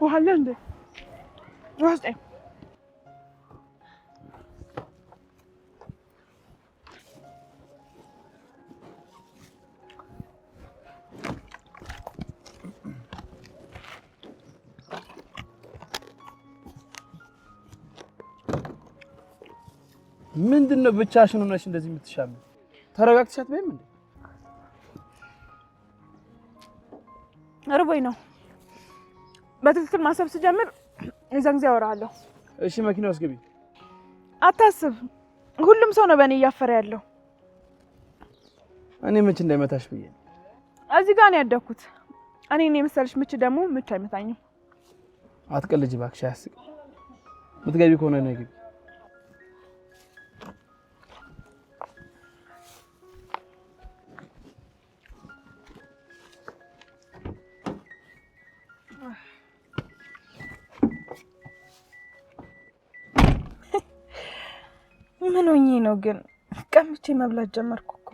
وهلندي واسع ምንድነው ብቻሽን ሆነሽ እንደዚህ የምትሻም? ተረጋግተሽ አትበይም እንዴ? እርቦኝ ነው። በትክክል ማሰብ ስጀምር እዛን ጊዜ አወራለሁ። እሺ መኪና ውስጥ ግቢ። አታስብ፣ ሁሉም ሰው ነው በእኔ እያፈረ ያለው። እኔ ምች እንዳይመታሽ ብዬ እዚህ ጋር ነው ያደኩት። እኔ የመሰለሽ ምች ደግሞ ምች አይመታኝም። አትቀልጂ እባክሽ፣ አያስቅ። ምትገቢ ከሆነ ነው ግቢ። ምን ሆኜ ነው ግን ቀምቼ መብላት ጀመርኩ እኮ።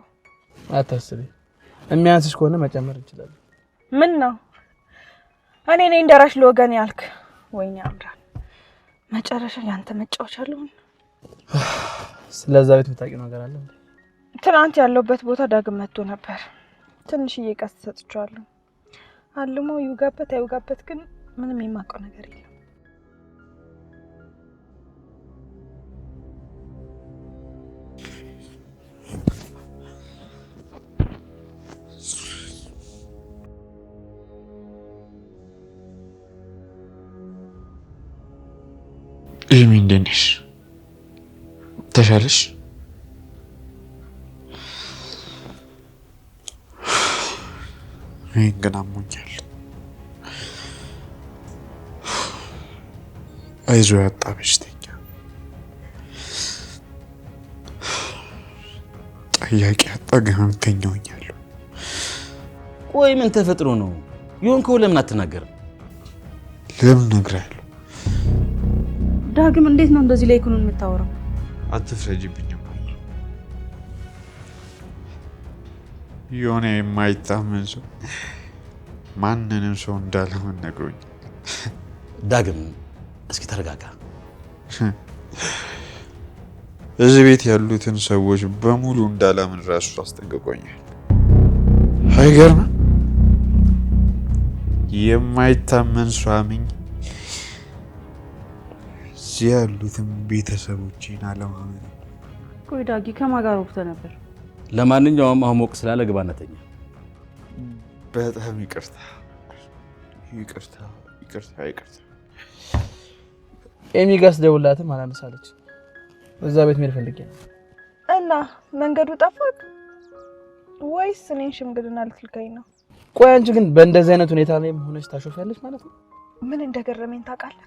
አታስቢ፣ የሚያንስሽ ከሆነ መጨመር እንችላለን። ምን ነው እኔ ነኝ እንደራሽ ለወገን ያልክ? ወይኔ አምራል፣ መጨረሻ ያንተ መጫወቻ አለውን? ስለዛ ቤት የምታውቂው ነገር አለ እንዴ? ትናንት ያለውበት ቦታ ዳግም መጥቶ ነበር። ትንሽዬ ቀስ ሰጥቻለሁ። አልሞ ይውጋበት አይውጋበት ግን ምንም የማውቀው ነገር የለም። ኤሚ እንዴት ነሽ? ተሻለሽ? እኔን ግን አሞኛል። አይዞህ ያጣ በሽተኛ፣ ጠያቂ ያጣ ገመምተኛ ሆኛለሁ። ቆይ ምን ተፈጥሮ ነው? የሆንከው ለምን አትናገርም? ለምን እነግርሃለሁ? ዳግም እንዴት ነው እንደዚህ ላይ ኩኑን የምታወራው? አትፍረጅብኝ። የሆነ የማይታመን ሰው ማንንም ሰው እንዳለምን ነግሮኝ። ዳግም እስኪ ተረጋጋ። እዚህ ቤት ያሉትን ሰዎች በሙሉ እንዳላምን ራሱ አስጠንቅቆኛል። አይገርምም? የማይታመን ሰው አምኜ እዚህ ያሉትን ቤተሰቦቼን አለማመን። ቆይ ዳጊ ከማን ጋር ወቅተ ነበር? ለማንኛውም አሞቅ ስላለ ግባናተኛ። በጣም ይቅርታ። ኤሚ ጋር ስደውልላትም አላነሳለች። እዛ ቤት መሄድ ፈልጌ ነው። እና መንገዱ ጠፋክ ወይስ እኔን ሽምግልና ልትልከኝ ነው? ቆይ አንቺ ግን በእንደዚህ አይነት ሁኔታ ላይ ሆነሽ ታሾፊያለሽ ማለት ነው? ምን እንደገረመኝ ታውቃለህ?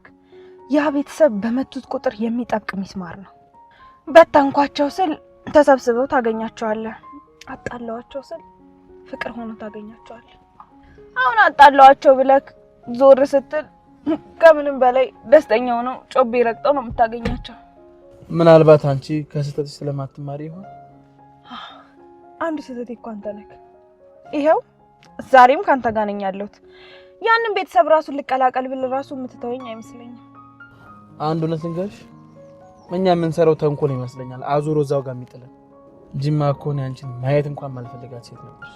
ያ ቤተሰብ በመቱት ቁጥር የሚጠብቅ ሚስማር ነው። በታንኳቸው ስል ተሰብስበው ታገኛቸዋለህ። አጣላዋቸው ስል ፍቅር ሆኖ ታገኛቸዋለህ። አሁን አጣላዋቸው ብለክ ዞር ስትል ከምንም በላይ ደስተኛ ሆነው ጮቤ ረግጠው ነው የምታገኛቸው። ምናልባት አንቺ ከስተትሽ ስለማትማሪ ይሆን? አንዱ ስተት እኮ አንተ ነህ። ይሄው ዛሬም ካንተ ጋር ነኝ ያለሁት። ያንን ቤተሰብ ራሱ ልቀላቀል ብል ራሱ የምትተወኝ አይመስለኝም። አንድ እውነት ልንገርሽ፣ እኛ የምንሰራው ተንኮል ይመስለኛል አዙሮ እዛው ጋር የሚጥለን። ጅማ እኮ ነው አንቺን ማየት እንኳን ማልፈልጋት ሴት ነበር።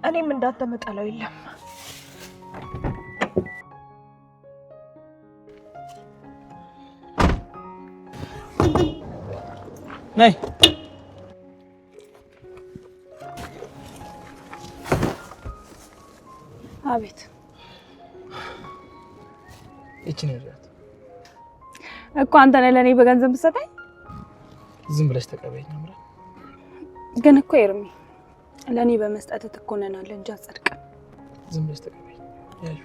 እኔም እንዳንተ መጣለው የለም። ነይ አቤት። እቺ ነው ያት እኮ አንተ ነህ ለኔ በገንዘብ ሰጠኝ። ዝም ብለሽ ተቀበይኝ አምራ። ግን እኮ ኤርሚ ለኔ በመስጠት ትኮነናለህ እንጂ አጸድቀን። ዝም ብለሽ ተቀበይኝ ያዩ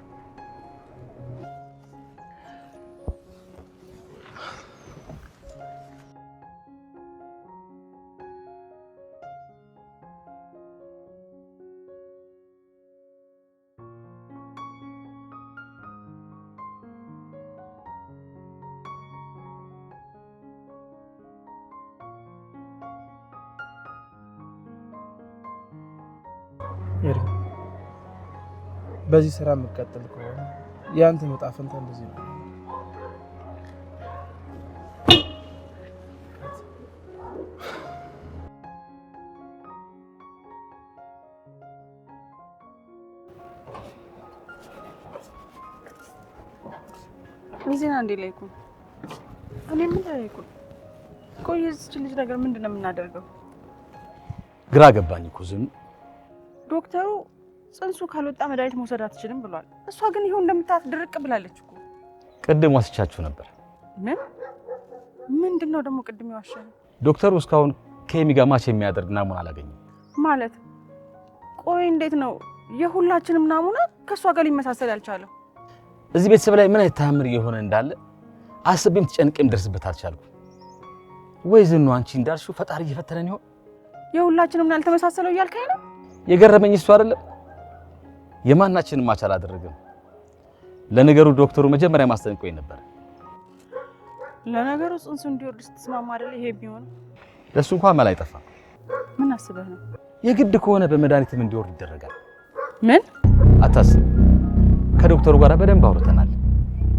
በዚህ ስራ የምትቀጥል ከሆነ ያንተ ዕጣ ፈንታ እንደዚህ ነው። ሚዜና እንዴ ላይኩ እኔ ምን ላይኩ ቆይ እዚህ ልጅ ነገር ምንድነው የምናደርገው? ግራ ገባኝ እኮ ዝም ዶክተሩ ጽንሱ ካልወጣ መድኃኒት መውሰድ አትችልም ብሏል። እሷ ግን ይሄው እንደምታት ድርቅ ብላለች እኮ። ቅድም ወስቻችሁ ነበር። ምንድነው ደግሞ ቅድም ይዋሻል? ዶክተሩ እስካሁን ከኤሚ ጋር ማች የሚያደርግ ናሙና አላገኘም ማለት። ቆይ እንዴት ነው የሁላችንም ናሙና ከሷ ጋር ሊመሳሰል ያልቻለው? እዚህ ቤተሰብ ላይ ምን አይነት ተአምር እየሆነ እንዳለ አስቤም ተጨንቄም ደርስበት አልቻልኩም። ወይ ዝኑ አንቺ እንዳልሽው ፈጣሪ እየፈተነን ይሆን? የሁላችንም ያልተመሳሰለው እያልከኝ ነው? የገረመኝ እሱ አይደለም የማናችንም ማች አላደረገም። ለነገሩ ዶክተሩ መጀመሪያ ማስጠንቀቀኝ ነበር። ለነገሩ ጽንሱ እንዲወርድ ስትስማማ አይደል ይሄ ቢሆን? ለሱ እንኳን መላ አይጠፋ። ምን አስበህ ነው? የግድ ከሆነ በመድኃኒትም እንዲወርድ ይደረጋል። ምን አታስብ፣ ከዶክተሩ ጋር በደንብ አውርተናል።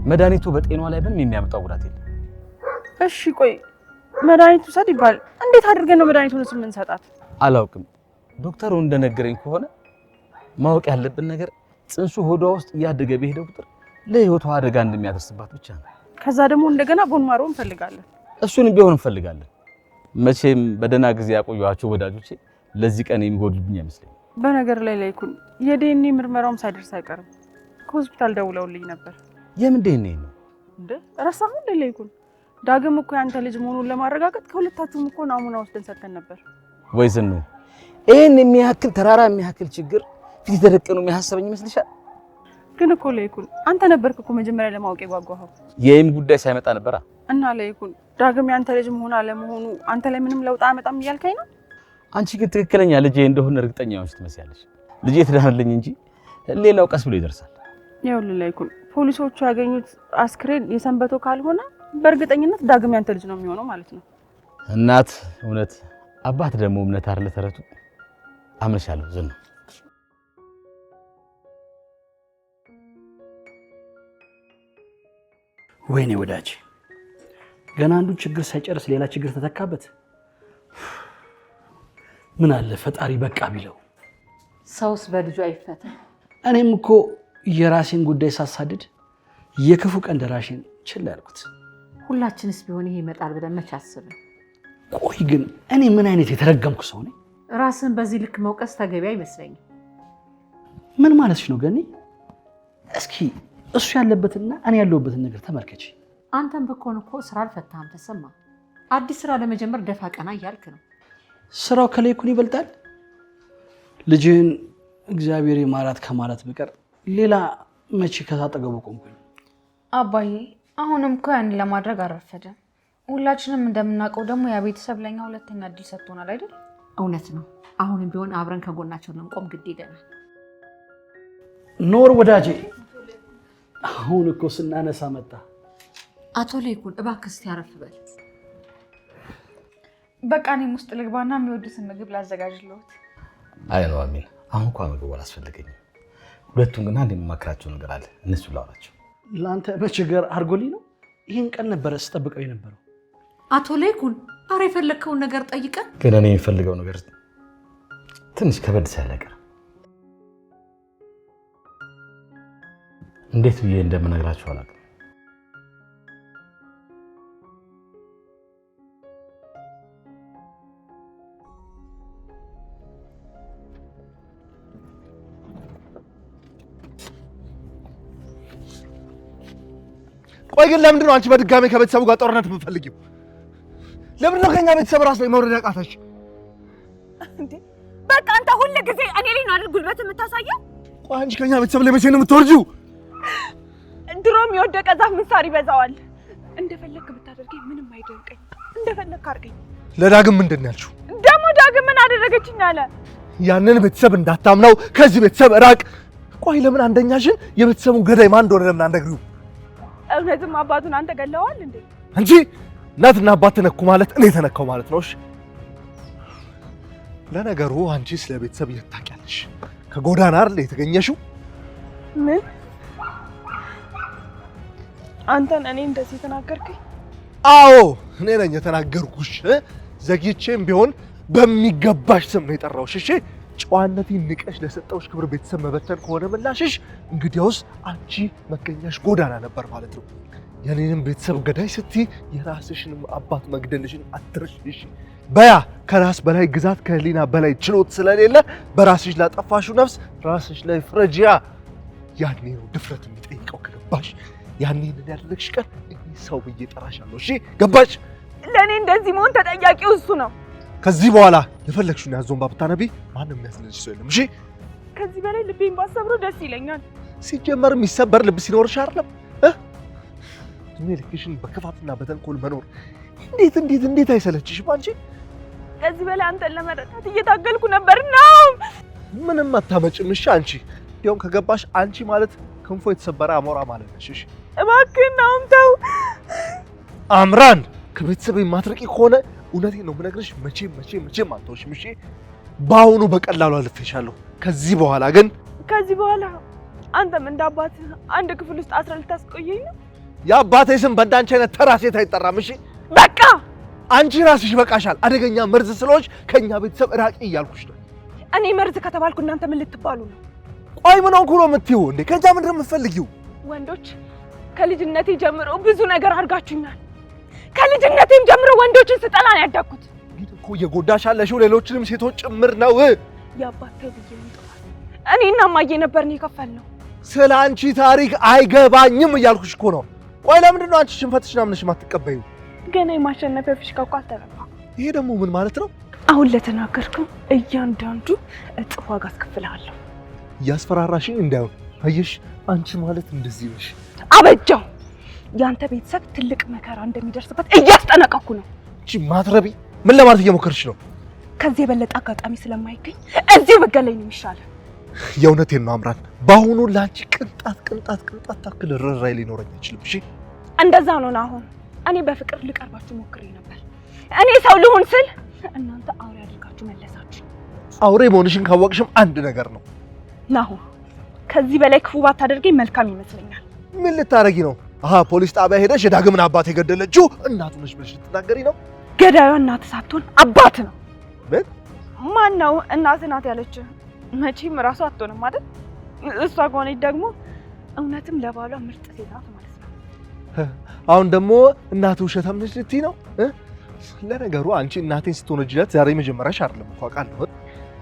መድኃኒቱ በጤናዋ ላይ ምንም የሚያመጣው ጉዳት የለም። እሺ ቆይ መድኃኒቱ ሰድ ይባል እንዴት አድርገን ነው መድኃኒቱን የምንሰጣት? አላውቅም። ዶክተሩ እንደነገረኝ ከሆነ ማወቅ ያለብን ነገር ጽንሱ ሆዷ ውስጥ እያደገ በሄደ ቁጥር ለህይወቷ አደጋ እንደሚያደርስባት ብቻ ነው። ከዛ ደግሞ እንደገና ቦን ማሮ እንፈልጋለን። እሱንም ቢሆን እንፈልጋለን። መቼም በደህና ጊዜ ያቆየኋቸው ወዳጆቼ ለዚህ ቀን የሚጎድልብኝ አይመስለኝም። በነገር ላይ ላይኩን የዲኤንኤ ምርመራውም ሳይደርስ አይቀርም። ከሆስፒታል ደውለውልኝ ነበር። የምን ዲኤንኤ ነው እንዴ? ረሳሁ እንደ ላይኩን ዳግም እኮ ያንተ ልጅ መሆኑን ለማረጋገጥ ከሁለታችሁም እኮ ናሙና ወስደን ሰጥተን ነበር። ወይ ዝኑ ይሄን የሚያክል ተራራ የሚያክል ችግር ፊት ተደቀኑ የሚያሳሰበኝ ይመስልሻል? ግን እኮ ላይኩን አንተ ነበርክ እኮ መጀመሪያ ለማወቅ የጓጓኸው። የኤሚ ጉዳይ ሳይመጣ ነበራ እና ላይኩን ዳግም ያንተ ልጅ መሆን አለመሆኑ አንተ ላይ ምንም ለውጥ አያመጣም እያልከኝ ነው? አንቺ ግን ትክክለኛ ልጄ እንደሆነ እርግጠኛ ሆነሽ ትመስያለሽ። ልጄ ትዳርልኝ እንጂ ሌላው ቀስ ብሎ ይደርሳል። ይኸውልህ ላይኩን ፖሊሶቹ ያገኙት አስክሬን የሰንበቶ ካልሆነ በእርግጠኝነት ዳግም ያንተ ልጅ ነው የሚሆነው ማለት ነው። እናት እውነት አባት ደግሞ እምነት አይደለ ተረቱ። አምንሻለሁ ዝኑ። ወይኔ ወዳጅ ገና አንዱን ችግር ሳይጨርስ ሌላ ችግር ተተካበት። ምን አለ ፈጣሪ በቃ ቢለው። ሰውስ በልጁ አይፈታ። እኔም እኮ የራሴን ጉዳይ ሳሳድድ የክፉ ቀን ደራሽን ችላ ያልኩት። ሁላችንስ ቢሆን ይሄ ይመጣል ብለን መች አስብን? ቆይ ግን እኔ ምን አይነት የተረገምኩ ሰው ነኝ? ራስን በዚህ ልክ መውቀስ ተገቢ አይመስለኝም። ምን ማለትሽ ነው ገኒ? እስኪ እሱ ያለበትና እኔ ያለሁበትን ነገር ተመልከች። አንተም በኮን እኮ ስራ አልፈታህም ተሰማ። አዲስ ስራ ለመጀመር ደፋ ቀና እያልክ ነው። ስራው ከላይኩን ይበልጣል። ልጅህን እግዚአብሔር ይማራት ከማለት በቀር ሌላ መቼ ከታጠገቡ ቆምኩኝ። አባዬ አሁንም እኮ ያን ለማድረግ አልረፈደም። ሁላችንም እንደምናውቀው ደግሞ ያ ቤተሰብ ለኛ ሁለተኛ እድል ሰጥቶናል አይደል? እውነት ነው። አሁንም ቢሆን አብረን ከጎናቸው ልንቆም ግድ ይለናል። ኖር ወዳጄ፣ አሁን እኮ ስናነሳ መጣ። አቶ ላይኩን እባክህ እስቲ አረፍ በል። በቃ እኔም ውስጥ ልግባና የሚወዱትን ምግብ ላዘጋጅልዎት። አይ ነው አሚን፣ አሁን እንኳን ምግብ አላስፈልገኝም። ሁለቱም ግን አንድ የምመክራቸው ነገር አለ፣ እነሱ ላውራቸው። ለአንተ በችግር አድርጎልኝ ነው ይህን ቀን ነበረ ስጠብቀው የነበረው። አቶ ላይኩን አረ የፈለግከውን ነገር ጠይቀን። ግን እኔ የሚፈልገው ነገር ትንሽ ከበድ ሳይለቀር እንዴት ብዬ እንደምነግራቸው አላውቅም። ቆይ ግን ለምንድን ነው አንቺ በድጋሚ ከቤተሰቡ ጋር ጦርነት የምትፈልጊው? ለምንድን ነው ከኛ ቤተሰብ ራስ ላይ መውረድ ያቃተሽ? እንዴ በቃ አንተ ሁሉ ጊዜ እኔ ላይ ነው አይደል ጉልበት የምታሳየው? ቆይ አንቺ ከኛ ቤተሰብ ላይ መቼ ነው የምትወርጂው? ድሮም የወደቀ ዛፍ ምሳር ይበዛዋል። እንደፈለክ ብታደርገኝ ምንም አይደንቀኝ። እንደፈለክ አድርገኝ። ለዳግም ምንድን ነው ያልሽው? ደግሞ ዳግም ምን አደረገችኝ አለ? ያንን ቤተሰብ እንዳታምናው ከዚህ ቤተሰብ ራቅ። ቆይ ለምን አንደኛሽን የቤተሰቡ ገዳይ ማን እንደሆነ ለምን አንደግሪው? እውነትም አባቱን አንተ ገለዋል እንዴ? እንጂ እናትና አባት ተነኩ ማለት እኔ ተነካው ማለት ነው። እሺ ለነገሩ አንቺ ስለ ቤተሰብ እየታውቂያለሽ። ከጎዳና አይደል የተገኘሽው? ምን? አንተን እኔ እንደዚህ ተናገርከኝ? አዎ እኔ ነኝ የተናገርኩሽ። ዘግይቼም ቢሆን በሚገባሽ ስም ነው የጠራሁሽ። እሺ ጨዋነቴን ንቀሽ ለሰጠውሽ ክብር ቤተሰብ መበተን ከሆነ ምላሽሽ፣ እንግዲያውስ አንቺ መገኛሽ ጎዳና ነበር ማለት ነው። የኔንም ቤተሰብ ገዳይ ስትይ የራስሽንም አባት መግደልሽን አትርሽ። በያ ከራስ በላይ ግዛት ከህሊና በላይ ችሎት ስለሌለ በራስሽ ላጠፋሽው ነፍስ ራስሽ ላይ ፍረጂያ። ያኔ ነው ድፍረት የሚጠይቀው ከገባሽ። ያኔ ምን ያደረግሽ ቀን እኔ ሰው ብዬ ጠራሻለሁ። እሺ ገባሽ? ለእኔ እንደዚህ መሆን ተጠያቂው እሱ ነው። ከዚህ በኋላ የፈለግሽውን ያዞን ባብታነቢ ማንም የሚያስለልሽ ሰው የለም። እሺ ከዚህ በላይ ልቤን ባሰብሮ ደስ ይለኛል። ሲጀመር የሚሰበር ልብ ሲኖርሽ አይደለም እድሜ ልክሽን በክፋትና በተንኮል መኖር እንዴት አይሰለችሽም አንቺ? ከዚህ በላይ አንተን ለመረዳት እየታገልኩ ነበር ነው። ምንም አታመጭም። እሺ አንቺ እንዲያውም ከገባሽ አንቺ ማለት ክንፎ የተሰበረ አሞራ ማለት ነሽ። እሺ እባክህን ናሁም ተው። አምራን ከቤተሰብ የማትርቂ ከሆነ እውነቴን ነው የምነግርሽ፣ መቼም አልተውሽም። እሺ በአሁኑ በቀላሉ አልፌሻለሁ። ከዚህ በኋላ አንተም እንደ አባትህ አንድ ክፍል ውስጥ አስረህ ልታስቆየኝ ነው? የአባቴ ስም በእንዳንቺ አይነት ተራ ሴት አይጠራም። እሺ በቃ አንቺ ራስሽ በቃሻል። አደገኛ መርዝ ስለሆንሽ ከኛ ቤተሰብ ራቂ እያልኩሽ ነው። እኔ መርዝ ከተባልኩ እናንተ ምን ልትባሉ ነው? ቆይ ምን ሆንኩ ነው የምትይው እንዴ? ከዛ ምንድን ነው የምትፈልጊው? ወንዶች ከልጅነቴ ጀምሮ ብዙ ነገር አድርጋችሁኛል። ከልጅነቴም ጀምሮ ወንዶችን ስጠላ ነው ያደግኩት። ግን እኮ እየጎዳሽ ያለሽው ሌሎችንም ሴቶች ጭምር ነው። የአባቴ ብዬ ይንጠዋል። እኔና እማዬ ነበርን የከፈልነው። ስለ አንቺ ታሪክ አይገባኝም እያልኩሽ እኮ ነው። ቆይ ለምንድን ነው አንቺ ሽንፈትሽን አምነሽ የማትቀበዩ? ገና የማሸነፊያ ፊሽካ እኮ አልተነፋም። ይሄ ደግሞ ምን ማለት ነው? አሁን ለተናገርከው እያንዳንዱ እጥፍ ዋጋ አስከፍልሃለሁ። እያስፈራራሽኝ እንዳይሆን። አየሽ አንቺ ማለት እንደዚህ ነሽ። አበጃው። ያንተ ቤተሰብ ትልቅ መከራ እንደሚደርስበት እያስጠነቀኩ ነው። እቺ ማትረቢ ምን ለማለት እየሞከርሽ ነው? ከዚህ የበለጠ አጋጣሚ ስለማይገኝ እዚሁ በገለኝ ነው የሚሻለው። የእውነቴን ነው አምራን። በአሁኑ ለአንቺ ቅንጣት ታክል ርኅራኄ ሊኖረኝ አይችልም። እሺ እንደዛ ነው አሁን። እኔ በፍቅር ልቀርባችሁ ሞክሬ ነበር። እኔ ሰው ልሁን ስል እናንተ አውሬ አድርጋችሁ መለሳችሁ። አውሬ መሆንሽን ካወቅሽም አንድ ነገር ነው ናሁ፣ ከዚህ በላይ ክፉ ባታደርገኝ መልካም ይመስለኛል። ምን ልታረጊ ነው? ፖሊስ ጣቢያ ሄደሽ የዳግምን አባት የገደለችው እናቱ ነሽ ብለሽ ልትናገሪ ነው? ገዳዩ እናት ሳትሆን አባት ነው። ምን? ማን ነው እናት ናት ያለች? መቼም ራሱ አትሆንም አይደል? እሷ ከሆነች ደግሞ እውነትም ለባሏ ምርጥ ሴት ናት ማለት ነው። አሁን ደግሞ እናቱ ውሸታም ነች ልትይ ነው? ለነገሩ አንቺ እናቴን ስትወነጅላት ዛሬ መጀመሪያሽ አይደለም እኮ አውቃለሁ።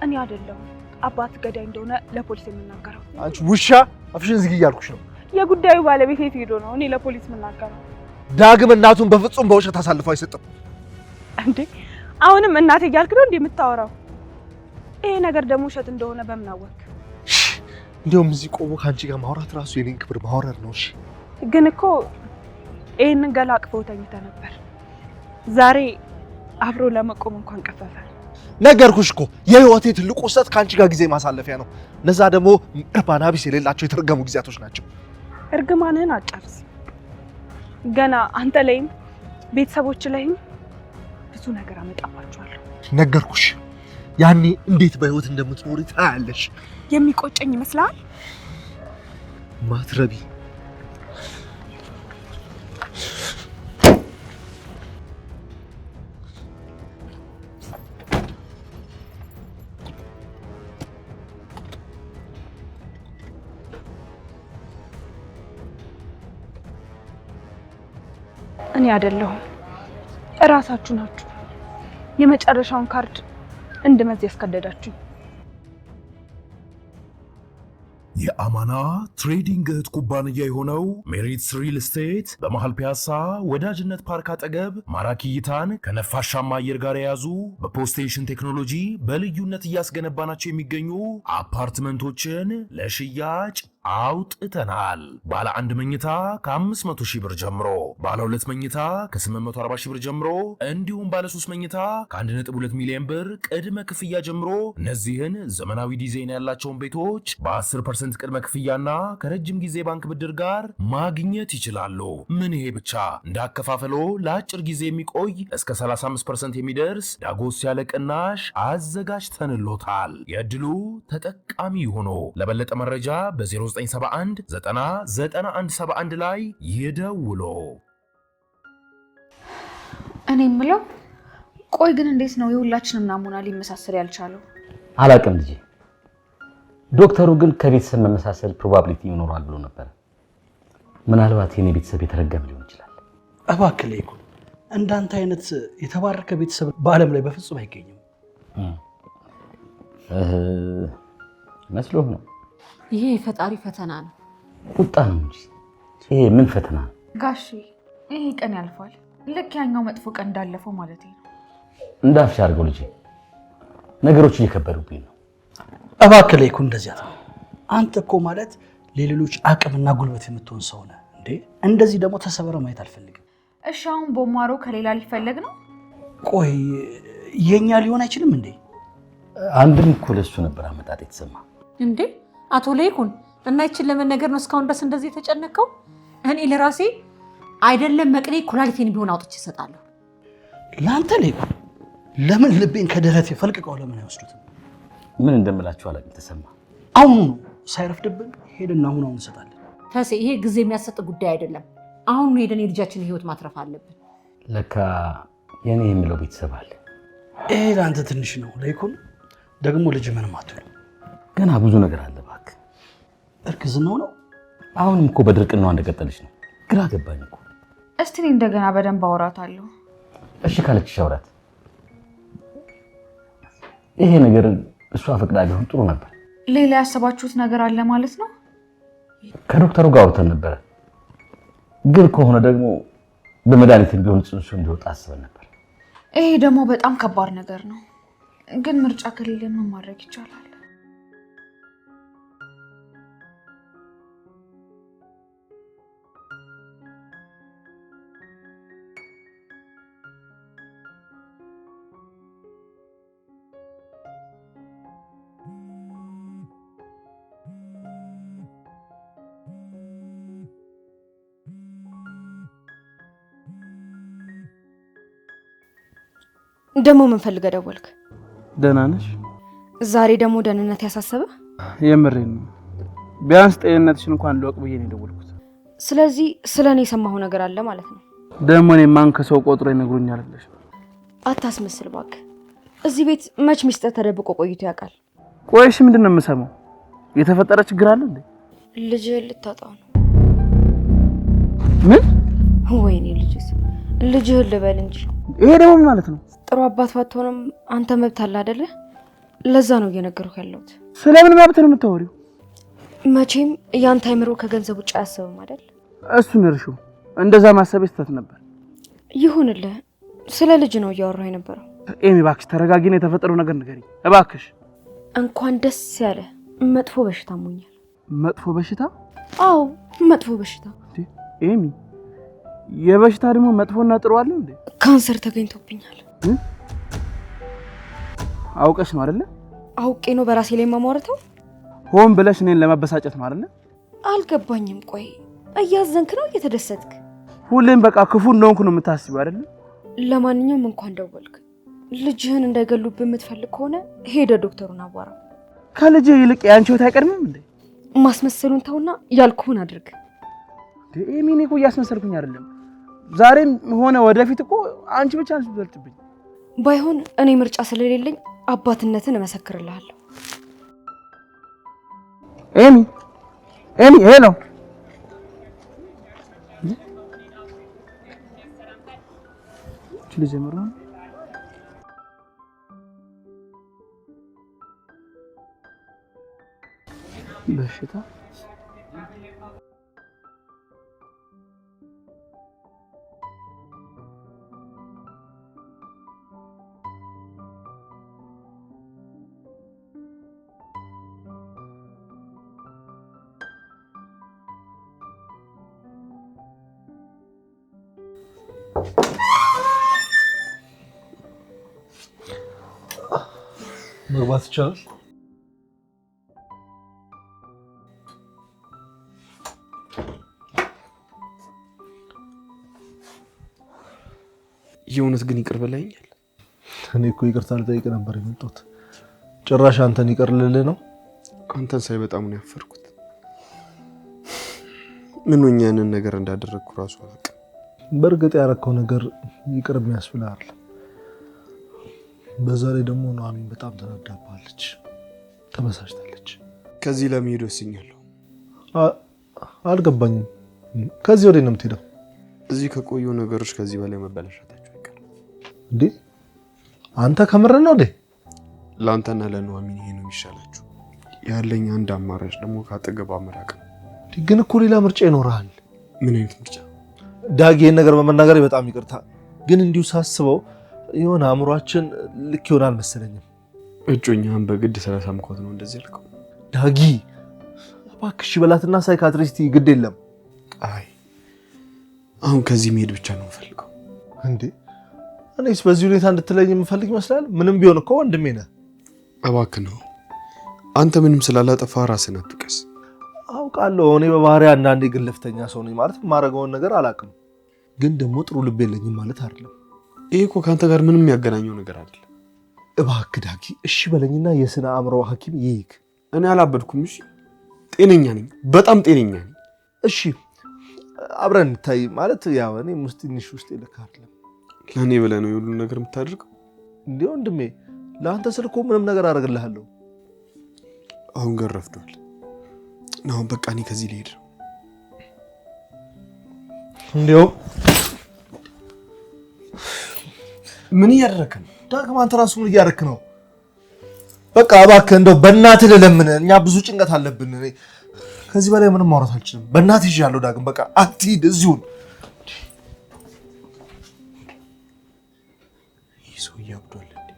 እኔ አይደለሁም አባት ገዳይ እንደሆነ ለፖሊስ የምናገረው። አንቺ ውሻ አፍሽን ዝጊ እያልኩሽ ነው። የጉዳዩ ባለቤት የት ሄዶ ነው እኔ ለፖሊስ የምናገረው? ዳግም እናቱን በፍጹም በውሸት አሳልፎ አይሰጥም። እንዴ አሁንም እናቴ እያልክ ነው እንዴ የምታወራው? ይሄ ነገር ደግሞ ውሸት እንደሆነ በምን አወቅ? እንዲያውም እዚህ ቆሞ ከአንቺ ጋር ማውራት ራሱ የኔን ክብር ማውረድ ነው። እሺ ግን እኮ ይሄንን ገላ አቅፈው ተኝተህ ነበር። ዛሬ አብሮ ለመቆም እንኳን ቀፈፈ። ነገርኩሽ እኮ የህይወቴ ትልቁ ሰት ከአንቺ ጋር ጊዜ ማሳለፊያ ነው። እነዛ ደግሞ እርባና ቢስ የሌላቸው የተረገሙ ጊዜያቶች ናቸው። እርግማንህን አጨርስ። ገና አንተ ላይም ቤተሰቦች ላይም ብዙ ነገር አመጣባቸዋለሁ። ነገርኩሽ። ያኔ እንዴት በህይወት እንደምትኖሪ ታያለሽ። የሚቆጨኝ ይመስላል? ማትረቢ እኔ አይደለሁም፣ እራሳችሁ ናችሁ የመጨረሻውን ካርድ እንድመዝ ያስከደዳችሁ። የአማና ትሬዲንግ እህት ኩባንያ የሆነው ሜሪትስ ሪል ስቴት በመሃል ፒያሳ ወዳጅነት ፓርክ አጠገብ ማራኪ እይታን ከነፋሻማ አየር ጋር የያዙ በፖስቴሽን ቴክኖሎጂ በልዩነት እያስገነባናቸው የሚገኙ አፓርትመንቶችን ለሽያጭ አውጥተናል። ባለ 1 መኝታ ከ500 ሺህ ብር ጀምሮ፣ ባለ 2 መኝታ ከ840 ሺህ ብር ጀምሮ እንዲሁም ባለ 3 መኝታ ከ1.2 ሚሊዮን ብር ቅድመ ክፍያ ጀምሮ እነዚህን ዘመናዊ ዲዛይን ያላቸውን ቤቶች በ10% ቅድመ ቅድመ ክፍያና ከረጅም ጊዜ ባንክ ብድር ጋር ማግኘት ይችላሉ። ምን ይሄ ብቻ! እንዳከፋፈሎ ለአጭር ጊዜ የሚቆይ እስከ 35% የሚደርስ ዳጎስ ያለ ቅናሽ አዘጋጅተንሎታል። የዕድሉ ተጠቃሚ ይሁኑ። ለበለጠ መረጃ በ0971 909171 ላይ ይደውሉ። እኔ የምለው ቆይ ግን እንዴት ነው የሁላችንም ናሙና ሊመሳሰል ያልቻለው? አላውቅም ልጄ። ዶክተሩ ግን ከቤተሰብ መመሳሰል ፕሮባቢሊቲ ይኖራል ብሎ ነበር። ምናልባት የኔ ቤተሰብ የተረገመ ሊሆን ይችላል። እባክህ ለይኩን፣ እንዳንተ አይነት የተባረከ ቤተሰብ በዓለም ላይ በፍጹም አይገኝም። መስሎህ ነው? ይሄ የፈጣሪ ፈተና ነው። ቁጣ ነው እንጂ ይሄ ምን ፈተና ነው? ጋሺ ይሄ ቀን ያልፋል። ልክ ያኛው መጥፎ ቀን እንዳለፈው ማለት ነው። እንዳፍሽ አድርገው ልጄ፣ ነገሮች እየከበዱብኝ ነው። እባክህ ለይኩን እንደዚያ ነው። አንተ እኮ ማለት ለሌሎች አቅምና ጉልበት የምትሆን ሰው ነህ እንዴ። እንደዚህ ደግሞ ተሰበረ ማየት አልፈልግም። እሺ አሁን ቦማሮ ከሌላ ሊፈለግ ነው? ቆይ የኛ ሊሆን አይችልም እንዴ? አንድም እኮ ለሱ ነበር አመጣጥ የተሰማ እንዴ። አቶ ለይኩን እና ይችን ለመነገር ነው እስካሁን ድረስ እንደዚህ የተጨነቀው? እኔ ለራሴ አይደለም መቅኔ ኩላሊቴን ቢሆን አውጥቼ እሰጣለሁ። ላንተ ለይኩን ለምን ልቤን ከደረቴ ፈልቅቀው ለምን አይወስዱትም? ምን እንደምላችሁ አላውቅም። ተሰማ አሁኑ ሳይረፍድብን ሄደን አሁን እንሰጣለን። ተሴ ይሄ ጊዜ የሚያሰጥ ጉዳይ አይደለም። አሁን ሄደን የልጃችንን ህይወት ማትረፍ አለብን። ለካ የኔ የሚለው ቤተሰብ አለ። ይሄ ለአንተ ትንሽ ነው ለይኩን። ደግሞ ልጅ ምንም አትሉ። ገና ብዙ ነገር አለ እባክህ። እርግዝናው ነው አሁንም እኮ በድርቅናዋ እንደቀጠለች ነው። ግራ ገባኝ እኮ። እስቲ እኔ እንደገና በደንብ አወራታለሁ። እሺ ካለችሽ አውራት። ይሄ ነገር እሷ ፈቅዳ ቢሆን ጥሩ ነበር። ሌላ ያሰባችሁት ነገር አለ ማለት ነው? ከዶክተሩ ጋር አውርተን ነበረ፣ ግን ከሆነ ደግሞ በመድኃኒትም ቢሆን ጽንሱ እንዲወጣ አስበን ነበር። ይሄ ደግሞ በጣም ከባድ ነገር ነው። ግን ምርጫ ከሌለ ምን ማድረግ ይቻላል? ደግሞ ምን ፈልገህ ደወልክ? ደህና ነሽ? ዛሬ ደግሞ ደህንነት ያሳሰበ? የምሬን ነው። ቢያንስ ጤንነትሽን እንኳን ልወቅ ብዬ ነው የደወልኩት። ስለዚህ ስለኔ የሰማሁ ነገር አለ ማለት ነው። ደግሞ እኔ ማን ከሰው ቆጥሮ ይነግሩኛል አለሽ? አታስመስል እባክህ። እዚህ ቤት መች ሚስጥር ተደብቆ ቆይቶ ያውቃል? ቆይሽ ምንድነው የምሰማው? የተፈጠረ ችግር አለ እንዴ? ልጅህን ልታጣው ነው። ምን? ወይኔ ልጅህን ልበል እንጂ። ይሄ ደግሞ ምን ማለት ነው? ጥሩ አባት ባትሆንም አንተ መብት አለ አይደለ? ለዛ ነው እየነገርኩህ ያለሁት። ስለምን መብት ነው የምታወሪው? መቼም ያንተ አይምሮ ከገንዘብ ውጭ አያስብም አይደል? እሱን እርሹ። እንደዛ ማሰብ ስህተት ነበር። ይሁንልህ። ስለ ልጅ ነው እያወራሁ የነበረው። ኤሚ እባክሽ ተረጋጊና የተፈጠረው ነገር ንገሪኝ እባክሽ። እንኳን ደስ ያለ። መጥፎ በሽታ ሞኛል። መጥፎ በሽታ? አዎ መጥፎ በሽታ። ኤሚ የበሽታ ደግሞ መጥፎና ጥሩ አለ እንዴ? ካንሰር ተገኝቶብኛል። አውቀሽ ነው አይደለ? አውቄ ነው በራሴ ላይ ማማረተው። ሆን ብለሽ እኔን ለማበሳጨት ነው አይደለ? አልገባኝም። ቆይ እያዘንክ ነው እየተደሰትክ? ሁሌም በቃ ክፉ እንደሆንኩ ነው የምታስቢው አይደለ? ለማንኛውም እንኳን ደወልክ። ልጅህን እንዳይገሉብህ የምትፈልግ ከሆነ ሄደ ዶክተሩን አዋራው። ከልጅ ይልቅ ያንቺ ህይወት አይቀድምም እንዴ? ማስመሰሉን ተውና ያልኩህን አድርግ። ኤሚ እኔ እኮ እያስመሰልኩኝ አይደለም። ዛሬም ሆነ ወደፊት እኮ አንቺ ብቻ ነሽ የምትበልጥብኝ። ባይሆን እኔ ምርጫ ስለሌለኝ አባትነትን እመሰክርልሃለሁ። ኤሚ ሄሎ። ልጅ ጀምሮ በሽታ መግባት ይቻላል? የእውነት ግን ይቅር ብለኸኛል? እኔ እኮ ይቅርታ ልጠይቅ ነበር የመጣሁት። ጭራሽ አንተን ይቅር ልልህ ነው? አንተን ሳይ በጣም ነው ያፈርኩት። ምን ሆኜ ያንን ነገር እንዳደረግኩ ራሱ አላውቅም። በእርግጥ ያረከው ነገር ይቅር የሚያስብል አይደል። በዛ ላይ ደግሞ ኑሐሚን በጣም ተናዳባለች፣ ተበሳጭታለች። ከዚህ ለመሄድ ወስኛለሁ። አልገባኝም። ከዚህ ወዴት ነው የምትሄደው? እዚህ ከቆዩ ነገሮች ከዚህ በላይ መበላሻታቸው አይቀርም። እንዴ አንተ ከምር ነው እንዴ? ለአንተና ለኑሐሚን ይሄ ነው የሚሻላችሁ። ያለኝ አንድ አማራጭ ደግሞ ካጠገቧ መራቅ ነው። ግን እኮ ሌላ ምርጫ ይኖርሃል። ምን አይነት ምርጫ? ዳጊ ይሄን ነገር በመናገሬ በጣም ይቅርታ። ግን እንዲሁ ሳስበው የሆነ አእምሯችን ልክ ይሆናል መሰለኝም። እጮኛን በግድ ስለሳምኮት ነው እንደዚህ ያልከው? ዳጊ እባክሽ በላትና ሳይካትሪስት ግድ የለም። አይ አሁን ከዚህ መሄድ ብቻ ነው የምፈልገው። እንዴ እኔስ በዚህ ሁኔታ እንድትለኝ የምፈልግ ይመስላል? ምንም ቢሆን እኮ ወንድሜ ነህ። እባክህ ነው አንተ ምንም ስላላጠፋ ራስህን አትውቀስ። አውቃለሁ እኔ በባህሪ አንዳንዴ ግልፍተኛ ሰው ነኝ ማለት የማደርገውን ነገር አላውቅም። ግን ደግሞ ጥሩ ልብ የለኝም ማለት አይደለም። ይሄ እኮ ከአንተ ጋር ምንም የሚያገናኘው ነገር አይደለም። እባክህ ዳጊ እሺ በለኝና የስነ አእምሮ ሐኪም ይይክ። እኔ አላበድኩም። እሺ ጤነኛ ነኝ፣ በጣም ጤነኛ ነኝ። እሺ አብረን እንታይ ማለት ያው እኔ ትንሽ ውስጥ ይልካ አይደለም። ለእኔ ብለህ ነው የሁሉ ነገር የምታደርገው? እንዴ ወንድሜ ለአንተ ስልኮ ምንም ነገር አደርግልሃለሁ። አሁን ግን ረፍዷል። አሁን በቃ እኔ ከዚህ ልሄድ ነው። እንዴው ምን እያደረክ ነው? ዳግም አንተ ራሱ ምን እያደረክ ነው? በቃ እባክህ እንደው በእናትህ ልለምንህ፣ እኛ ብዙ ጭንቀት አለብን። እኔ ከዚህ በላይ ምንም ማውራት አልችልም። በእናትህ ይዣለሁ ዳግም፣ በቃ አትሂድ እዚሁን። ይህ ሰው እያብዷል እንዴ?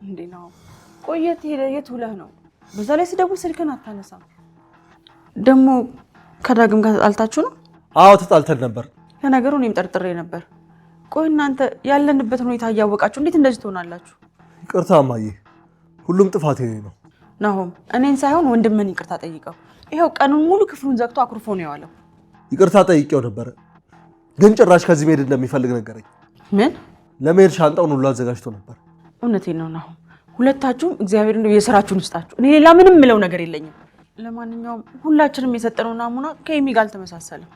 እንዴ ነው ቆየት የት ውለህ ነው? በዛ ላይ ስደውል ስልክን አታነሳም። ደግሞ ከዳግም ጋር ተጣልታችሁ ነው? አዎ ተጣልተን ነበር። ለነገሩ እኔም ጠርጥሬ ነበር። ቆይ እናንተ ያለንበትን ሁኔታ እያወቃችሁ እንዴት እንደዚህ ትሆናላችሁ? ይቅርታ እማዬ፣ ሁሉም ጥፋት የኔ ነው። ናሆም እኔን ሳይሆን ወንድምህን ይቅርታ ጠይቀው። ይኸው ቀኑን ሙሉ ክፍሉን ዘግቶ አኩርፎ ነው የዋለው። ይቅርታ ጠይቄው ነበር፣ ግን ጭራሽ ከዚህ መሄድ እንደሚፈልግ ነገረኝ። ምን? ለመሄድ ሻንጣውን ሁሉ አዘጋጅቶ ነበር። እውነቴን ነው ናሆም፣ ሁለታችሁም እግዚአብሔር እንደው የሥራችሁን ይስጣችሁ። እኔ ሌላ ምንም ምለው ነገር የለኝም። ለማንኛውም ሁላችንም የሰጠነው ናሙና ከኤሚ ጋር አልተመሳሰለም።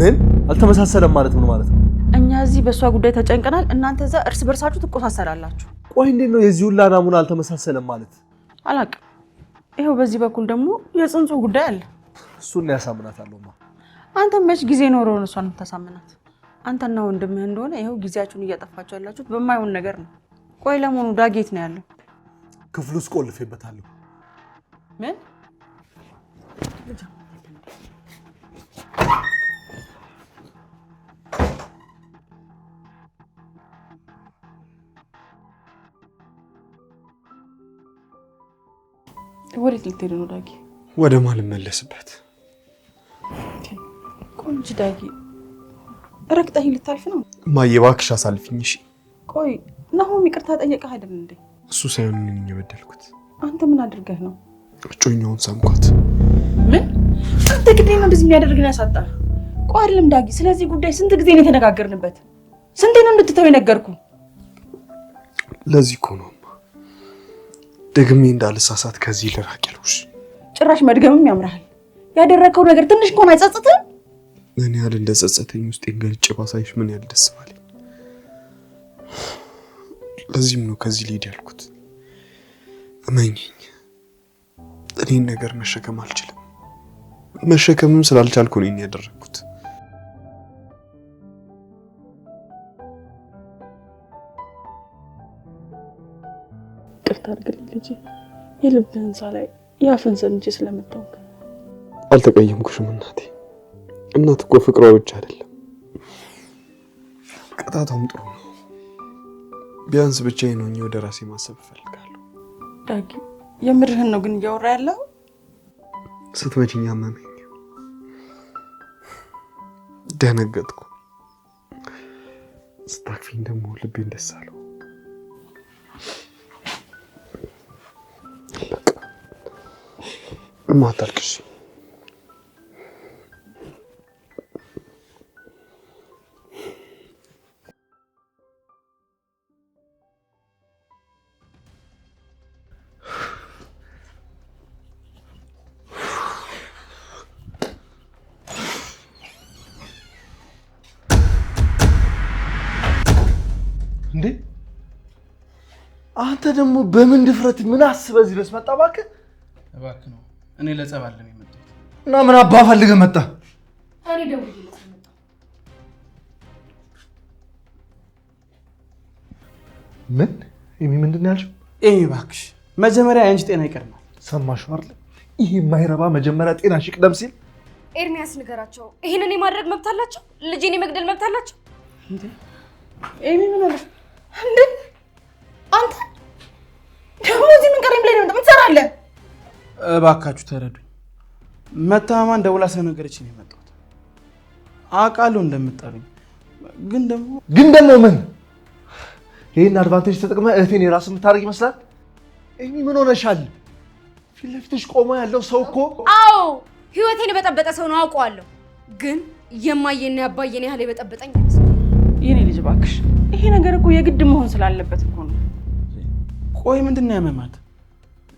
ምን አልተመሳሰለም ማለት ምን ማለት ነው? እኛ እዚህ በእሷ ጉዳይ ተጨንቀናል፣ እናንተ እዛ እርስ በርሳችሁ ትቆሳሰላላችሁ። ቆይ እንዴት ነው የዚህ ሁላ ናሙና አልተመሳሰለም ማለት? አላውቅም። ይኸው በዚህ በኩል ደግሞ የጽንሱ ጉዳይ አለ። እሱን ያሳምናታለሁማ። አንተ መች ጊዜ ኖረው ነው እሷን የምታሳምናት? አንተና ወንድምህ እንደሆነ ይኸው ጊዜያችሁን እያጠፋችሁ ያላችሁት በማይሆን ነገር ነው። ቆይ ለመሆኑ ዳጌት ነው ያለው? ክፍሉ ውስጥ ቆልፌበታለሁ። ምን? ወዴት ልትሄድ ነው ዳጊ? ወደ ማልመለስበት። ቆንጆ ዳጊ፣ ረግጠኝ ልታልፍ ነው? እማዬ እባክሽ አሳልፊኝ። እሺ ቆይ ናሆም ይቅርታ ጠየቀህ አይደል እንዴ? እሱ ሳይሆን እኔ ነኝ የበደልኩት። አንተ ምን አድርገህ ነው? እጮኛውን ሳምኳት። ምን? አንተ ግዴ ነው እንደዚህ የሚያደርግን ያሳጣል። ቆይ አይደለም ዳጊ፣ ስለዚህ ጉዳይ ስንት ጊዜ ነው የተነጋገርንበት? ስንቴ ነው እንድትተው የነገርኩ? ለዚህ እኮ ነው ደግሜ እንዳልሳሳት ከዚህ ልራቅ ያልኩሽ። ጭራሽ መድገምም ያምራል። ያደረከው ነገር ትንሽ እንኳን አይጸጽትም? ምን ያህል እንደጸጸተኝ ውስጤን ገልጬ ባሳይሽ ምን ያህል ደስ ባለኝ። ለዚህም ነው ከዚህ ልሄድ ያልኩት። እመኚኝ፣ እኔን ነገር መሸከም አልችልም። መሸከምም ስላልቻልኩ ነው ያደረኩት። ይቅርታ አድርግልኝ ልጄ፣ የልብህን ሳላይ ያፍን ሰምቼ ስለመጣሁ። አልተቀየምኩሽም እናቴ። እናት እኮ ፍቅሯ ብቻ አይደለም ቅጣቷም ጥሩ ነው። ቢያንስ ብቻዬን ሆኜ ወደ ራሴ ማሰብ እፈልጋለሁ። ዳጊ የምርህን ነው ግን እያወራ ያለው? ስትመጪኝ አመመኝ። ደነገጥኩ። ስታቅፊኝ ደግሞ ልቤን ደስ አለው። ማታልቅሽ። እንዴ አንተ ደግሞ በምን ድፍረት ምን አስበህ እዚህ ድረስ መጣ? እባክህ ነው እኔ ለጸብ አይደለም የመጣሁት። እና ምን አባ ፈልገህ መጣ? እኔ ደውዬለት ነው የመጣው። ምን ኤሚ ምንድን ነው ያልሽው? ኤሚ እባክሽ መጀመሪያ የአንቺ ጤና ይቀድማል። ሰማሽው አይደል? ይሄ የማይረባ መጀመሪያ ጤናሽ ይቅደም ሲል ኤርሚያስ ንገራቸው። ይሄንን የማድረግ መብት አላቸው። ልጄን የመግደል መብት አላቸው። እንዴ ኤሚ ምን ሆነሽ? እንዴ አንተ ደግሞ እዚህ ምን ቀረኝ ብለህ ነው ምን ትሰራለህ? እባካችሁ ተረዱኝ። መታማማን ደውላ ስለነገረችኝ ነው የመጣሁት። አውቃለሁ እንደምትጠሩኝ፣ ግን ደግሞ ምን ይሄን አድቫንቴጅ ተጠቅመህ እህቴን የራስህ የምታደርግ ይመስላል? ኤሚ ምን ሆነሻል? ፊት ለፊትሽ ቆሞ ያለው ሰው እኮ አዎ ህይወቴን የበጠበጠ ሰው ነው አውቀዋለሁ። ግን የማየና ያባየን ያህል የበጠበጠኝ አይመስልም። የኔ ልጅ እባክሽ ይሄ ነገር እኮ የግድ መሆን ስላለበት እኮ ነው። ቆይ ምንድን ነው ያመማት?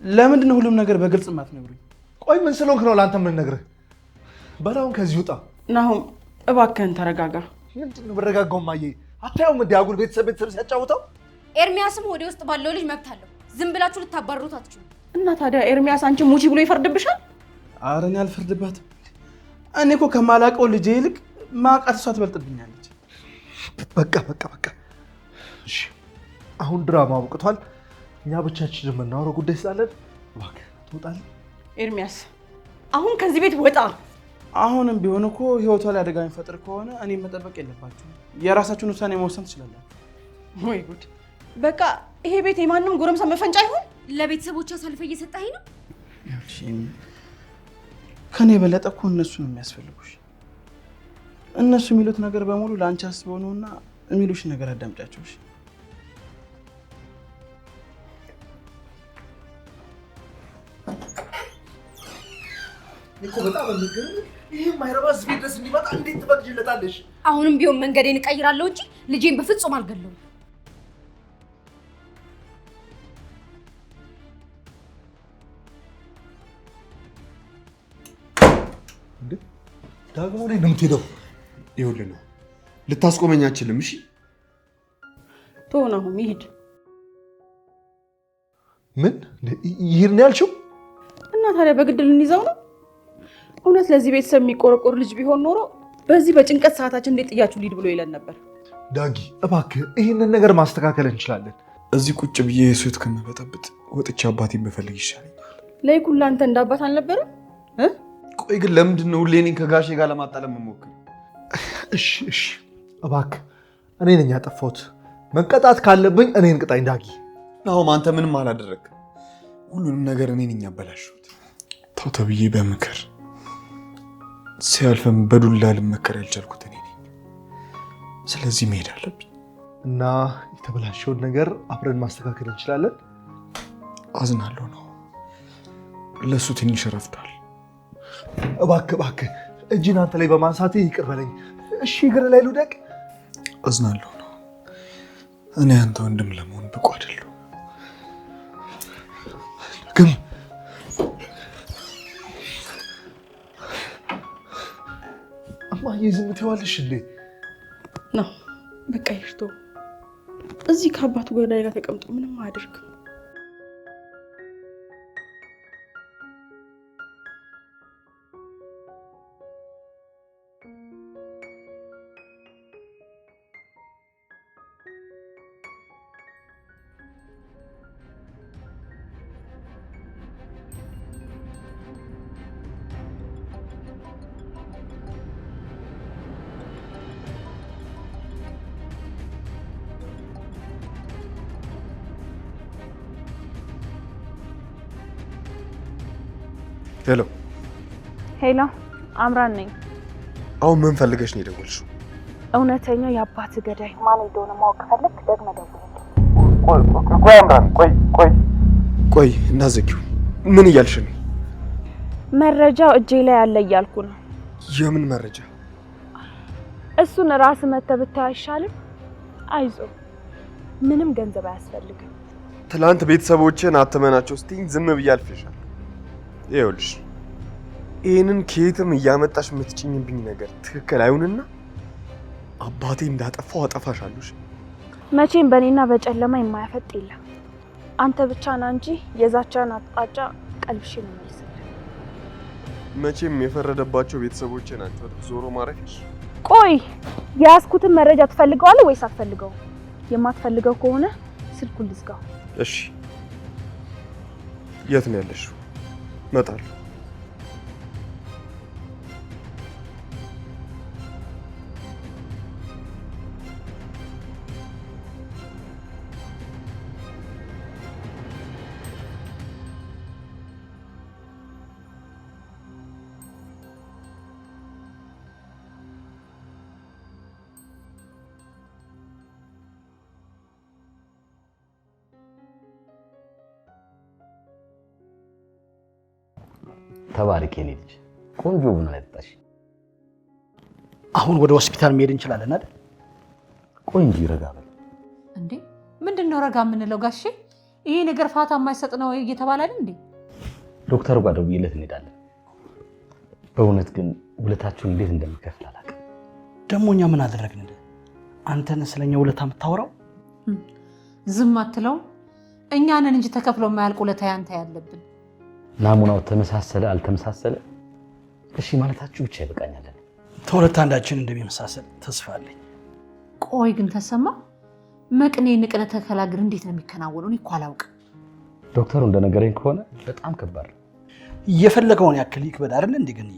ለምንድን ነው ሁሉም ነገር በግልጽ የማትነግሩኝ? ቆይ ምን ስለሆንክ ነው ለአንተ የምንነግርህ? በላውን ከዚህ ውጣ። ናሁም እባክህን ተረጋጋ። ምንድን ነው ብረጋጋው? ማየ አታየውም እንደ አጉል ቤተሰብ ሲያጫውተው? ኤርሚያስም ወደ ውስጥ ባለው ልጅ መብት አለው። ዝም ብላችሁ ልታባርሩት አትችሉም። እና ታዲያ ኤርሚያስ አንቺ ሙቺ ብሎ ይፈርድብሻል? ኧረ እኔ አልፈርድባትም። እኔ እኮ ከማላውቀው ልጄ ይልቅ ማውቃት እሷ ትበልጥብኛለች። በቃ እሺ አሁን ድራማ አብቅቷል። እኛ ብቻችን የምናወራው ጉዳይ ስላለን እባክህ ትወጣለህ። ኤርሚያስ አሁን ከዚህ ቤት ወጣ። አሁንም ቢሆን እኮ ህይወቷ ላይ አደጋ የሚፈጥር ከሆነ እኔም መጠበቅ የለባችሁም። የራሳችሁን ውሳኔ መወሰን ትችላላችሁ። ወይ ጉድ! በቃ ይሄ ቤት የማንም ጎረምሳ መፈንጫ ይሁን። ለቤተሰቦቿ አሳልፈህ እየሰጠኸኝ ነው። ከኔ የበለጠ እኮ እነሱ ነው የሚያስፈልጉሽ። እነሱ የሚሉት ነገር በሙሉ ለአንቺ አስበው ነውና የሚሉሽ ነገር አዳምጫቸው። እሺ እኮ በጣም እንግዲህ ይሄ የማይረባ እዚህ ቤት ድረስ እንዲመጣ እንዴት ትፈቅጂለታለሽ? አሁንም ቢሆን መንገዴን እቀይራለሁ እንጂ ልጄን በፍጹም አልገለውም። ዳግሞ ላይ ነው የምትሄደው? ይኸውልህ ነው ልታስቆመኝ አትችልም። እሺ ተው ናሁም ይሄድ። ምን ይሄድ ነው ያልሽው? እና ታዲያ በግድ ልንይዘው ነው? እውነት ለዚህ ቤተሰብ የሚቆረቆር ልጅ ቢሆን ኖሮ በዚህ በጭንቀት ሰዓታችን እንዴት ጥያችሁ ሊድ ብሎ ይለን ነበር። ዳጊ እባክህ ይህንን ነገር ማስተካከል እንችላለን። እዚህ ቁጭ ብዬ የሱት ከመበጠብጥ ወጥቼ አባቴን በፈልግ ይሻለኛል። ለይኩን ላንተ እንዳባት አልነበረም? ቆይ ግን ለምንድን ነው ሁሌ እኔን ከጋሼ ጋር ለማጣለም የምሞክር? እሺ እባክህ እኔ ነኝ ያጠፋሁት። መቀጣት ካለብኝ እኔን ቅጣኝ ዳጊ። ናሁም አንተ ምንም አላደረግም። ሁሉንም ነገር እኔ ነኝ ያበላሽሁት። ተው ተብዬ በምክር ሲያልፍም በዱላ ልመከር ያልቻልኩት እኔ ነኝ። ስለዚህ መሄድ አለብኝ እና የተበላሸውን ነገር አብረን ማስተካከል እንችላለን። አዝናለሁ ነው ለሱ ትንሽ ረፍዷል። እባክህ እጅን አንተ ላይ በማንሳቴ ይቅር በለኝ። እሺ እግር ላይ ልውደቅ? አዝናለሁ ነው እኔ አንተ ወንድም ለመሆን ብቁ አይደለሁ። ግን እማዬ ዝም ትይዋለሽ እንዴ? ነው በቃ ይሽቶ እዚህ ከአባቱ ጎዳይ ጋር ተቀምጦ ምንም አያደርግም። ሄሎ ሄሎ፣ አምራን ነኝ። አሁን ምን ፈልገሽ ነው የደወልሽው? እውነተኛ የአባት ገዳይ ማን እንደሆነ ማወቅ ፈለክ? ደግመህ ደውልልኝ። ቆይ እናዘጊው። ምን እያልሽ ነው? መረጃው እጄ ላይ አለ እያልኩ ነው። የምን መረጃ? እሱን ራስ መተህ ብታይ አይሻልም? አይዞህ፣ ምንም ገንዘብ አያስፈልግም። ትላንት ቤተሰቦችን አተመናቸው ስትይኝ ዝም ብዬ አልፌሻለሁ። ይኸውልሽ ይህንን ከየትም እያመጣሽ የምትጭኝብኝ ነገር ትክክል አይሁንና አባቴ እንዳጠፋው አጠፋሻለሁ። መቼም በእኔና በጨለማ የማያፈጥ የለም። አንተ ብቻ ና እንጂ የዛቻን አቅጣጫ ቀልብሽ ነው መልስልህ። መቼም የፈረደባቸው ቤተሰቦቼ ናቸው ዞሮ ማረፊያሽ። ቆይ የያዝኩትን መረጃ ትፈልገዋለህ ወይስ አትፈልገውም? የማትፈልገው ከሆነ ስልኩን ልዝጋው። እሺ የት ነው ያለሽው? እመጣለሁ። ተባረክ የኔ ልጅ፣ ቆንጆ ቡና ጠጣሽ። አሁን ወደ ሆስፒታል መሄድ እንችላለን አይደል? ቆይ እንጂ ረጋ በል እንዴ። ምንድነው ረጋ የምንለው ጋሼ? ይሄ ነገር ፋታ የማይሰጥ ነው እየተባለ አይደል እንዴ? ዶክተሩ ጋር ደውዬለት እንሄዳለን። በእውነት ግን ውለታችሁን እንዴት እንደምከፍል አላውቅም። ደግሞ እኛ ምን አደረግን? አንተ ነህ ስለኛ ውለታ የምታወራው? ዝም አትለው። እኛ ነን እንጂ ተከፍሎ የማያልቅ ውለታ ያንተ ያለብን። ናሙናው ተመሳሰለ አልተመሳሰለ እሺ ማለታችሁ ብቻ ይበቃኛል። ተወለታ አንዳችን እንደሚመሳሰል ተስፋ አለኝ። ቆይ ግን ተሰማ መቅኔ ንቅለ ተከላግር እንዴት ነው የሚከናወነው? እኔ እኮ አላውቅም። ዶክተሩ እንደነገረኝ ከሆነ በጣም ከባድ ነው። የፈለገውን ያክል ይክበድ አይደል እንዴ? ግን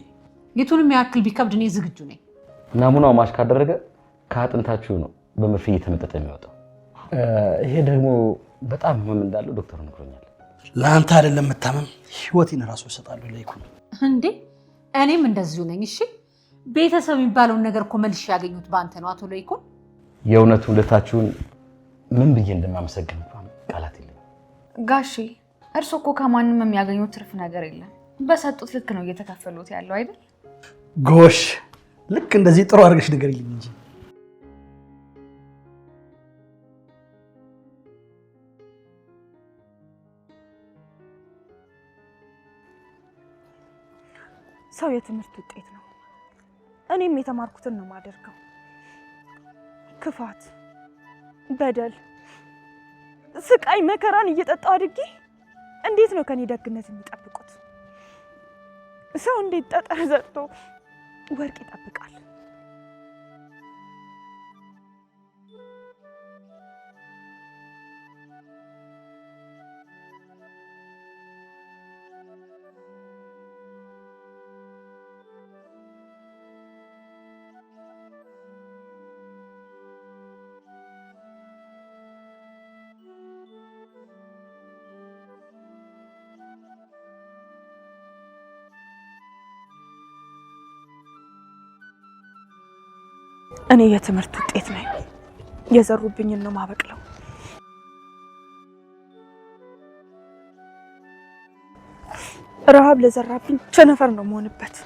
የቱንም ያክል ቢከብድ እኔ ዝግጁ ነኝ። ናሙናው ማሽ ካደረገ ከአጥንታችሁ ነው በመርፌ እየተመጠጠ የሚወጣው። ይሄ ደግሞ በጣም ህመም እንዳለው ዶክተሩ ነግሮኛል። ለአንተ አይደለም መታመም ህይወቴን ራሱ እሰጣለሁ ለይኩን። እንዴ እኔም እንደዚሁ ነኝ። እሺ ቤተሰብ የሚባለውን ነገር እኮ መልሼ ያገኙት በአንተ ነው አቶ ለይኩን። የእውነቱ ውለታችሁን ምን ብዬ እንደማመሰግን እንኳን ቃላት የለም። ጋሼ እርሶ እኮ ከማንም የሚያገኙት ትርፍ ነገር የለም። በሰጡት ልክ ነው እየተከፈሉት ያለው አይደል? ጎሽ ልክ እንደዚህ ጥሩ አድርገሽ ንገሪልኝ እንጂ። ሰው የትምህርት ውጤት ነው። እኔም የተማርኩትን ነው ማደርገው። ክፋት፣ በደል፣ ስቃይ፣ መከራን እየጠጣሁ አድጌ እንዴት ነው ከኔ ደግነት የሚጠብቁት? ሰው እንዴት ጠጠር ዘርቶ ወርቅ ይጠብቃል? እኔ የትምህርት ውጤት ነኝ። የዘሩብኝን ነው ማበቅለው። ረሃብ ለዘራብኝ ቸነፈር ነው መሆንበት።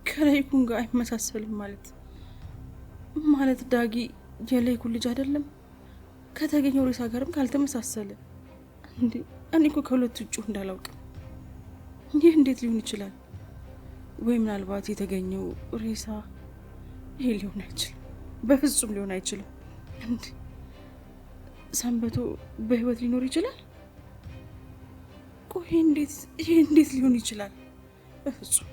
ከለይኩን ጋር አይመሳሰልም ማለት ዳጊ የለይኩን ልጅ አይደለም። ከተገኘው ሬሳ ጋርም ካልተመሳሰለ እንዴ እኔ እኮ ከሁለት ውጭ እንዳላውቅ። ይህ እንዴት ሊሆን ይችላል? ወይ ምናልባት የተገኘው ሬሳ ይሄ ሊሆን አይችልም። በፍጹም ሊሆን አይችልም። እንዴ ሰንበቶ በህይወት ሊኖር ይችላል? ቆይ ይሄ እንዴት ሊሆን ይችላል? በፍጹም።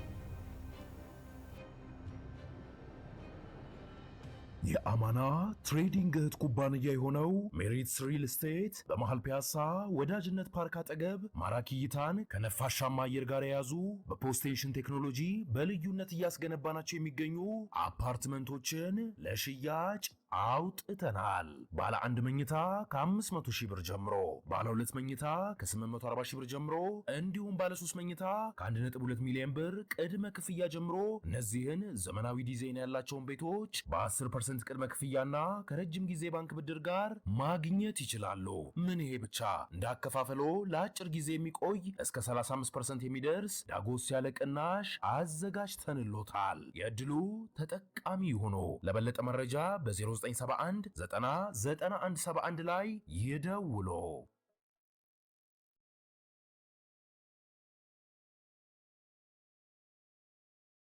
የአማና ትሬዲንግ እህት ኩባንያ የሆነው ሜሪትስ ሪል ስቴት በመሃል ፒያሳ ወዳጅነት ፓርክ አጠገብ ማራኪ እይታን ከነፋሻማ አየር ጋር የያዙ በፖስቴሽን ቴክኖሎጂ በልዩነት እያስገነባናቸው የሚገኙ አፓርትመንቶችን ለሽያጭ አውጥተናል። ባለ 1 መኝታ ከ500 ሺህ ብር ጀምሮ፣ ባለ 2 መኝታ ከ840 ሺህ ብር ጀምሮ እንዲሁም ባለ 3 መኝታ ከ1.2 ሚሊዮን ብር ቅድመ ክፍያ ጀምሮ እነዚህን ዘመናዊ ዲዛይን ያላቸውን ቤቶች በ10% ቅድመ ክፍያና ከረጅም ጊዜ ባንክ ብድር ጋር ማግኘት ይችላሉ። ምን ይሄ ብቻ! እንዳከፋፈሎ ለአጭር ጊዜ የሚቆይ እስከ 35% የሚደርስ ዳጎስ ያለ ቅናሽ አዘጋጅተንሎታል። የዕድሉ ተጠቃሚ ይሁኑ። ለበለጠ መረጃ በ0971 909171 ላይ ይደውሉ።